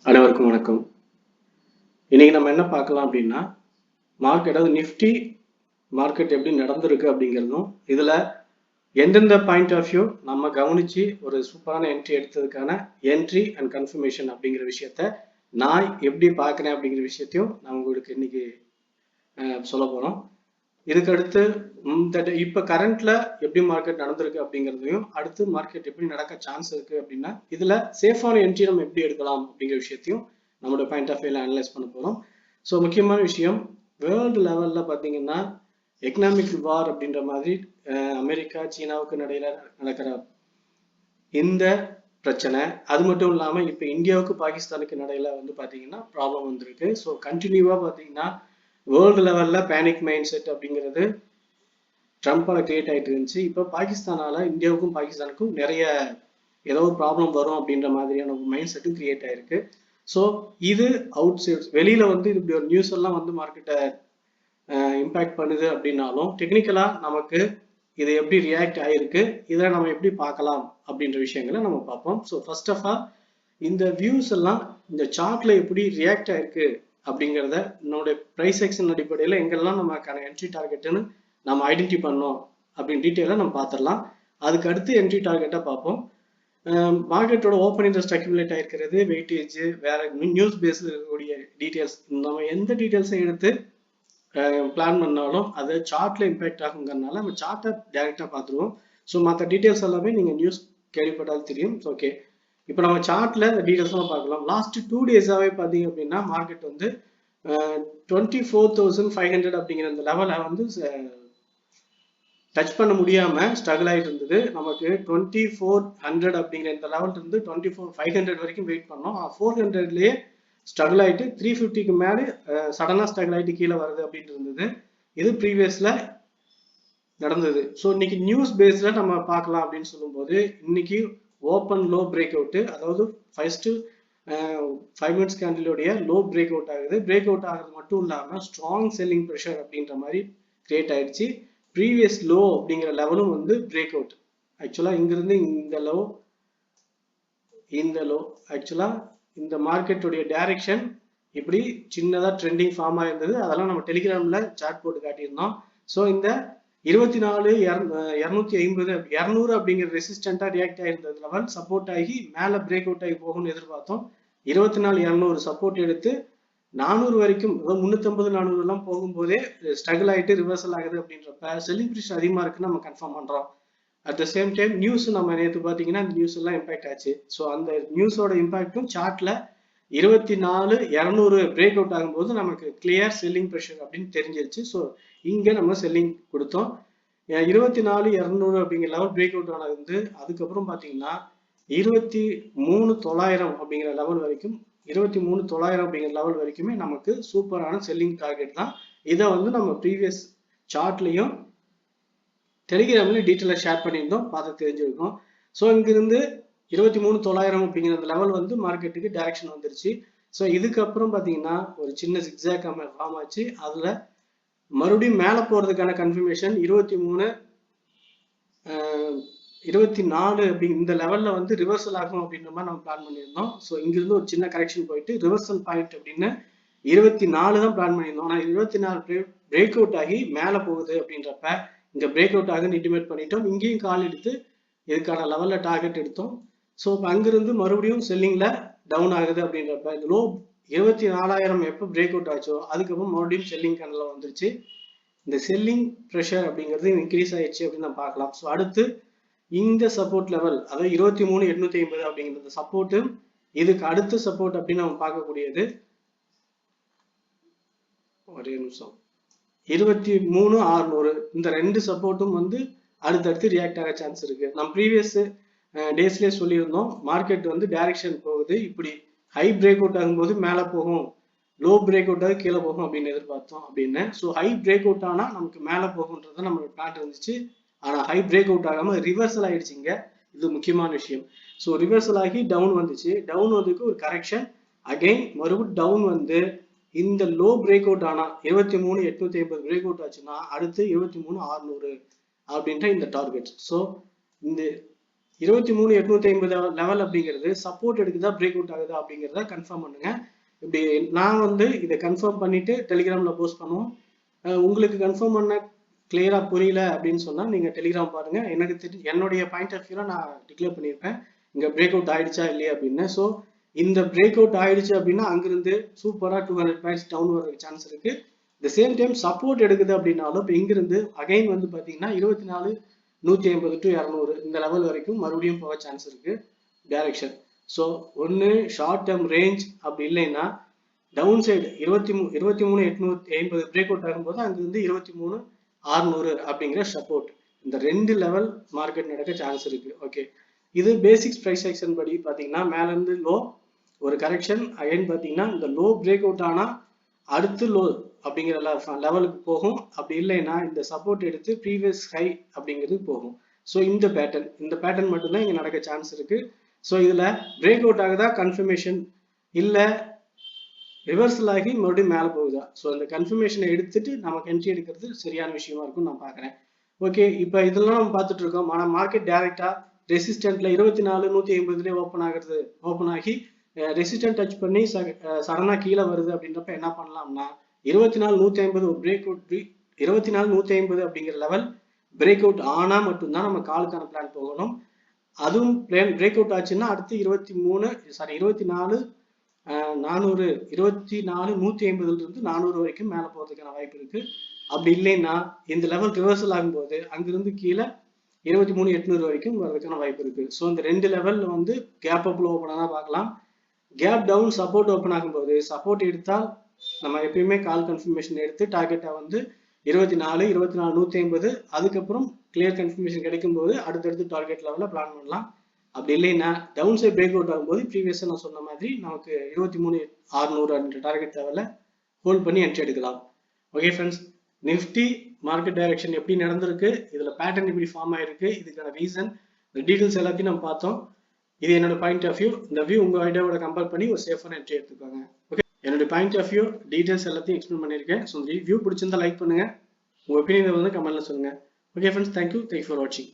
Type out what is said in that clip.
அனைவருக்கும் வணக்கம். இன்னைக்கு நம்ம என்ன பார்க்கலாம் அப்படின்னா, மார்க்கெட் அதாவது நிஃப்டி மார்க்கெட் எப்படி நடந்திருக்கு அப்படிங்கிறதும், இதுல எந்தெந்த பாயிண்ட் ஆஃப் வியூ நம்ம கவனிச்சு ஒரு சூப்பரான என்ட்ரி எடுத்ததுக்கான என்ட்ரி அண்ட் கன்ஃபர்மேஷன் அப்படிங்கிற விஷயத்த நான் எப்படி பார்க்குறேன் அப்படிங்கிற விஷயத்தையும் நான் உங்களுக்கு இன்னைக்கு சொல்ல போறோம். இதுக்கு அடுத்து இப்ப கரண்ட்ல எப்படி மார்க்கெட் நடந்திருக்கு அப்படிங்கிறதையும், அடுத்து மார்க்கெட் எப்படி நடக்க சான்ஸ் இருக்கு அப்படின்னா, இதுல சேஃபான என்ட்ரி நம்ம எப்படி எடுக்கலாம் அப்படிங்கிற விஷயத்தையும் நம்மளோட பாயிண்ட் ஆஃப் வியூல அனலைஸ் பண்ண போறோம். ஸோ முக்கியமான விஷயம், வேர்ல்டு லெவல்ல பாத்தீங்கன்னா எக்கனாமிக் வார் அப்படின்ற மாதிரி அமெரிக்கா சீனாவுக்கு இடையில நடக்கிற இந்த பிரச்சனை, அது மட்டும் இல்லாம இப்ப இந்தியாவுக்கு பாகிஸ்தானுக்கு இடையில வந்து பாத்தீங்கன்னா ப்ராப்ளம் வந்திருக்கு. ஸோ கண்டினியூவா பாத்தீங்கன்னா வேர்ல்டு லெவல்ல பேனிக் மைண்ட் செட் அப்படிங்கிறது ட்ரம்பால கிரியேட் ஆயிட்டு இருந்துச்சு. இப்போ பாகிஸ்தானால இந்தியாவுக்கும் பாகிஸ்தானுக்கும் நிறைய ஏதோ ஒரு ப்ராப்ளம் வரும் அப்படின்ற மாதிரியான ஒரு மைண்ட் செட்டும் கிரியேட் ஆயிருக்கு. ஸோ இது அவுட் சைட் வெளியில வந்து இப்படி ஒரு நியூஸ் எல்லாம் வந்து மார்க்கெட்டை இம்பாக்ட் பண்ணுது அப்படின்னாலும், டெக்னிக்கலா நமக்கு இது எப்படி ரியாக்ட் ஆயிருக்கு, இதை நம்ம எப்படி பார்க்கலாம் அப்படின்ற விஷயங்களை நம்ம பார்ப்போம். ஸோ ஃபர்ஸ்ட் ஆஃப் ஆல் இந்த வியூஸ் எல்லாம் இந்த சார்ட்ல எப்படி ரியாக்ட் ஆயிருக்கு அப்படிங்கிறத நம்மளுடைய ப்ரைஸ் ஆக்ஷன் அடிப்படையில் எங்கெல்லாம் நமக்கான என்ட்ரி டார்கெட்னு நம்ம ஐடென்டி பண்ணோம் அப்படின்னு டீட்டெயிலாக நம்ம பார்த்துடலாம். அதுக்கு அடுத்து என்ட்ரி டார்கெட்டாக பார்ப்போம். மார்க்கெட்டோட ஓப்பன் இன்ட்ரெஸ்ட் அக்யூமுலேட் ஆயிருக்கிறது, வெயிட்டேஜ், வேற நியூஸ் பேஸ்ல இருக்கக்கூடிய டீட்டெயில்ஸ், நம்ம எந்த டீட்டெயில்ஸை எடுத்து பிளான் பண்ணாலும் அது சார்ட்ல இம்பாக்ட் ஆகுங்கிறதுனால நம்ம சார்ட்டை டைரக்டா பார்த்துருவோம். ஸோ மற்ற டீட்டெயில்ஸ் எல்லாமே நீங்க நியூஸ் கேள்விப்பட்டாலும் தெரியும். ஓகே, இப்போ நம்ம சார்ட்ல டீட்டெயில்ஸ் பார்க்கலாம். லாஸ்ட் 2 டேஸாவே பார்த்தீங்க அப்படின்னா மார்க்கெட் வந்து 24,500 அப்படிங்கிற அந்த லெவலை வந்து டச் பண்ண முடியாம ஸ்ட்ரகிள் ஆயிட்டு இருந்தது. நமக்கு 2400 அப்படிங்கிற இந்த லெவல் இருந்து 24,500 வரைக்கும் வெயிட் பண்ணோம். 400லயே ஸ்ட்ரகிள் ஆயிட்டு 350க்கு மேலே சடனா ஸ்ட்ரகிள் ஆயிட்டு கீழே வருது அப்படின்னு இருந்தது. இது ப்ரீவியஸ்ல நடந்தது. ஸோ இன்னைக்கு நியூஸ் பேஸ்ல நம்ம பார்க்கலாம் அப்படின்னு சொல்லும்போது, இன்னைக்கு ஓப்பன் லோ பிரேக் அவுட், அதாவது ஃபர்ஸ்ட் 5 மினிட்ஸ் கேண்டிலுடைய லோ பிரேக் அவுட் ஆகுது. பிரேக் அவுட் ஆகுறது மட்டும் இல்லாம ஸ்ட்ராங் செல்லிங் ப்ரெஷர் அப்படின்ற மாதிரி கிரியேட் ஆயிடுச்சு. ப்ரீவியஸ் லோ அப்படிங்கிற லெவலும் வந்து பிரேக் அவுட். ஆக்சுவலா இங்கிருந்து இந்த லோ, இந்த லோ, ஆக்சுவலா இந்த மார்க்கெட்டுடைய டைரக்ஷன் இப்படி சின்னதா ட்ரெண்டிங் ஃபார்ம் ஆயிருந்தது. அதெல்லாம் நம்ம டெலிகிராம்ல சார்ட் போட்டு காட்டியிருந்தோம். ஸோ இந்த 24,250 200 அப்படிங்கிற ரெசிஸ்டண்டா ரியாக்ட் ஆயிருந்தது லெவல் சப்போர்ட் ஆகி மேல பிரேக் அவுட் ஆகி போகும்னு எதிர்பார்த்தோம். 24,200 சப்போர்ட் எடுத்து 400 வரைக்கும், 350 400 எல்லாம் போகும்போதே ஸ்ட்ரகிள் ஆயிட்டு ரிவர்சல் ஆகுது அப்படின்றப்ப செல்லிங் ப்ரெஷர் அதிகமா இருக்குன்னு நம்ம கன்ஃபார்ம் பண்றோம். At the same time news நம்ம நேற்று பார்த்தீங்கன்னா அந்த நியூஸ் எல்லாம் இம்பாக்ட் ஆச்சு. ஸோ அந்த நியூஸோட இம்பாக்டும் சார்ட்ல 24,200 பிரேக் அவுட் ஆகும்போது நமக்கு கிளியர் செல்லிங் ப்ரெஷர் அப்படின்னு தெரிஞ்சிருச்சு. ஸோ இங்க நம்ம செல்லிங் கொடுத்தோம். 24,200 அப்படிங்கிற லெவல் பிரேக் அவுட் ஆனது வந்து அதுக்கப்புறம் பார்த்தீங்கன்னா 23,900 அப்படிங்கிற லெவல் வரைக்கும், 23,900 அப்படிங்கிற லெவல் வரைக்குமே நமக்கு சூப்பரான செல்லிங் டார்கெட் தான். இதை வந்து நம்ம ப்ரீவியஸ் சார்ட்லயும் டெலிகிராம்ல டீட்டெயிலா ஷேர் பண்ணியிருந்தோம், பார்த்து தெரிஞ்சிருக்கோம். ஸோ இங்கிருந்து 23,900 அப்படிங்கிற அந்த லெவல் வந்து மார்க்கெட்டுக்கு டைரக்ஷன் வந்துருச்சு. ஸோ இதுக்கப்புறம் பார்த்தீங்கன்னா ஒரு சின்ன ஜிக்ஸாக் ஃபார்ம் ஆச்சு. அதுல மறுபடியும் மேல போறதுக்கான கன்ஃபர்மேஷன் 24 அப்படி இந்த லெவல்ல வந்து ரிவர்சல் ஆகும் அப்படின்ற மாதிரி நம்ம பிளான் பண்ணியிருந்தோம். ஸோ இங்கிருந்து ஒரு சின்ன கரெக்ஷன் போயிட்டு ரிவர்சல் பாயிண்ட் அப்படின்னு 24 தான் பிளான் பண்ணியிருந்தோம். ஆனால் 24 பிரேக் அவுட் ஆகி மேல போகுது அப்படின்றப்ப இங்க பிரேக் அவுட் ஆகுன்னு இன்டிமேட் பண்ணிட்டோம். இங்கேயும் கால் எடுத்து இதுக்கான லெவல்ல டார்கெட் எடுத்தோம். ஸோ அங்கிருந்து மறுபடியும் செல்லிங்ல டவுன் ஆகுது அப்படின்றப்ப இந்த லோ 24,000 எப்போ பிரேக் அவுட் ஆச்சோ அதுக்கப்புறம் மறுபடியும் செல்லிங் கண்ணில் வந்துருச்சு. இந்த செல்லிங் ப்ரெஷர் அப்படிங்கிறது இன்க்ரீஸ் ஆயிடுச்சு அப்படின்னு நம்ம பார்க்கலாம். ஸோ அடுத்து இந்த சப்போர்ட் லெவல், அதாவது 23,850 அப்படிங்கிறது சப்போர்ட், இதுக்கு அடுத்த சப்போர்ட் அப்படின்னு நம்ம பார்க்கக்கூடியது ஒரே நிமிஷம் 23,600. இந்த ரெண்டு சப்போர்ட்டும் வந்து அடுத்தடுத்து ரியாக்ட் ஆக சான்ஸ் இருக்கு. நம்ம ப்ரீவியஸ் டேஸ்லேயே சொல்லியிருந்தோம், மார்க்கெட் வந்து டைரக்ஷன் போகுது, இப்படி ஹை பிரேக் அவுட் ஆகும்போது மேலே போகும், லோ பிரேக் அவுட் ஆகி கீழே போகும் அப்படின்னு எதிர்பார்த்தோம் அப்படின்னு. ஸோ ஹை பிரேக் அவுட் ஆனா நமக்கு மேலே போகும்ன்றது நம்மளோட பிளான் இருந்துச்சு. ஆனா ஹை பிரேக் அவுட் ஆகாம ரிவர்சல் ஆயிடுச்சுங்க. இது முக்கியமான விஷயம். ஸோ ரிவர்சல் ஆகி டவுன் வந்துச்சு. டவுன் வந்ததுக்கு ஒரு கரெக்ஷன், அகைன் மறுபடியும் டவுன் வந்து இந்த லோ பிரேக் அவுட் ஆனா 23,850 பிரேக் அவுட் ஆச்சுன்னா அடுத்து 23,600 அப்படின்ற இந்த டார்கெட். ஸோ இந்த 23,850 லெவல் அப்படிங்கிறது சப்போர்ட் எடுக்குதா பிரேக் அவுட் ஆகுதா அப்படிங்கிறத கன்ஃபார்ம் பண்ணுங்க. இப்படி நான் வந்து இதை கன்ஃபார்ம் பண்ணிட்டு டெலிகிராம்ல போஸ்ட் பண்ணுவோம். உங்களுக்கு கன்ஃபார்ம் பண்ண கிளியரா புரியல அப்படின்னு சொன்னா நீங்க டெலிகிராம் பாருங்க. எனக்கு என்னுடைய பாயிண்ட் ஆஃப் வியூல நான் டிக்ளேர் பண்ணியிருப்பேன் இங்க பிரேக் அவுட் ஆயிடுச்சா இல்லையா அப்படின்னு. ஸோ இந்த பிரேக் அவுட் ஆயிடுச்சு அப்படின்னா அங்கிருந்து சூப்பரா 200 பாயிண்ட்ஸ் டவுன் வர சான்ஸ் இருக்கு. த சேம் டைம் சப்போர்ட் எடுக்குது அப்படின்னாலும் இப்போ இங்கிருந்து அகைன் வந்து பாத்தீங்கன்னா 24,150 to 200 இந்த லெவல் வரைக்கும் மறுபடியும் போக சான்ஸ் இருக்கு டைரக்ஷன். ஸோ ஒன்னு ஷார்ட் டேர்ம் ரேஞ்ச், அப்படி இல்லைன்னா டவுன் சைடு 23,850 பிரேக் அவுட் ஆகும்போது அங்கிருந்து 23,600 அப்படிங்கிற சப்போர்ட். இந்த 2 லெவல் மார்க்கெட் நடக்க சான்ஸ் இருக்கு. ஓகே, இது பேசிக்ஸ் பிரைஸ் ஆக்ஷன் படி பாத்தீங்கன்னா மேல இருந்து லோ ஒரு கரெக்ஷன் அகைன் பாத்தீங்கன்னா இந்த லோ பிரேக் அவுட் ஆனா அடுத்து லோ அப்படிங்கிற லெவலுக்கு போகும். அப்படி இல்லைன்னா இந்த சப்போர்ட் எடுத்து ப்ரீவியஸ் ஹை அப்படிங்கிறது போகும். ஸோ இந்த பேட்டர்ன் மட்டும்தான் இங்க நடக்க சான்ஸ் இருக்கு. ஸோ இதுல பிரேக் அவுட் ஆகுதா கன்ஃபர்மேஷன் இல்ல ரிவர்சல் ஆகி மறுபடியும் மேல போகுதா, ஸோ இந்த கன்ஃபர்மேஷனை எடுத்துட்டு நமக்கு என்ட்ரி எடுக்கிறது சரியான விஷயமா இருக்கும் நான் பாக்குறேன். ஓகே, இப்போ இதெல்லாம் நம்ம பார்த்துட்டு இருக்கோம். ஆனா மார்க்கெட் டைரக்டா ரெசிஸ்டன்ட்ல 24,150 ஓப்பன் ஆகி ரெசிஸ்டன்ட் டச் பண்ணி சடனா கீழே வருது அப்படின்றப்ப என்ன பண்ணலாம்னா 24,150 ஒரு பிரேக் அவுட் 24,150 அப்படிங்கிற லெவல் பிரேக் அவுட் ஆனா மட்டும்தான் நம்ம காலுக்கான பிளான் போகணும். அதுவும் பிரேக் அவுட் ஆச்சுன்னா அடுத்து 24,150 இருந்து 400 வரைக்கும் மேல போறதுக்கான வாய்ப்பு இருக்கு. அப்படி இல்லைன்னா இந்த லெவல் ரிவர்சல் ஆகும்போது அங்கிருந்து கீழே 23,800 வரைக்கும் வரதுக்கான வாய்ப்பு இருக்கு. ஸோ இந்த 2 லெவல்ல வந்து கேப் அப்ல ஓப்பன் ஆனா பார்க்கலாம். கேப் டவுன் சப்போர்ட் ஓப்பன் ஆகும்போது சப்போர்ட் எடுத்தால் நம்ம எப்பயுமே கால் கன்ஃபர்மேஷன் எடுத்து டார்கெட்டா வந்து 24,150 அதுக்கப்புறம் கிளியர் கன்ஃபர்மேஷன் கிடைக்கும் போது அடுத்தடுத்து டார்கெட் லெவல்ல பிளான் பண்ணலாம். அப்படி இல்லைன்னா டவுன் சைட் பிரேக் அவுட் ஆகும்போது ப்ரீவியஸா நான் சொன்ன மாதிரி நமக்கு 23,600 என்ற டார்கெட் லெவல்ல ஹோல்ட் பண்ணி என்ட்ரி எடுக்கலாம். Okay friends, Nifty market direction எப்படி நடந்திருக்கு, இதுல பேட்டர்ன் எப்படி ஃபார்ம் ஆயிருக்கு, இதுக்கான ரீசன், இந்த டீடைல்ஸ் எல்லாத்தையும் நம்ம பார்த்தோம். இது என்னோட பாயிண்ட் ஆஃப் வியூ. இந்த வியூ உங்க ஐடியாவோட கம்பேர் பண்ணி ஒரு சேஃபான என்ட்ரி எடுத்துக்கோங்க. ஓகே, என்னோட பாயிண்ட் ஆஃப் வியூ டீடைல்ஸ் எல்லாத்தையும் எக்ஸ்பிளைன் பண்ணியிருக்கேன். ஸோ இந்த வியூ பிடிச்சிருந்தா லைக் பண்ணுங்க, உங்க ஒப்பீனியன் வந்து கமெண்ட்ல சொல்லுங்க. ஓகே ஃப்ரெண்ட்ஸ், தேங்க்யூ ஃபார் வாட்சிங்.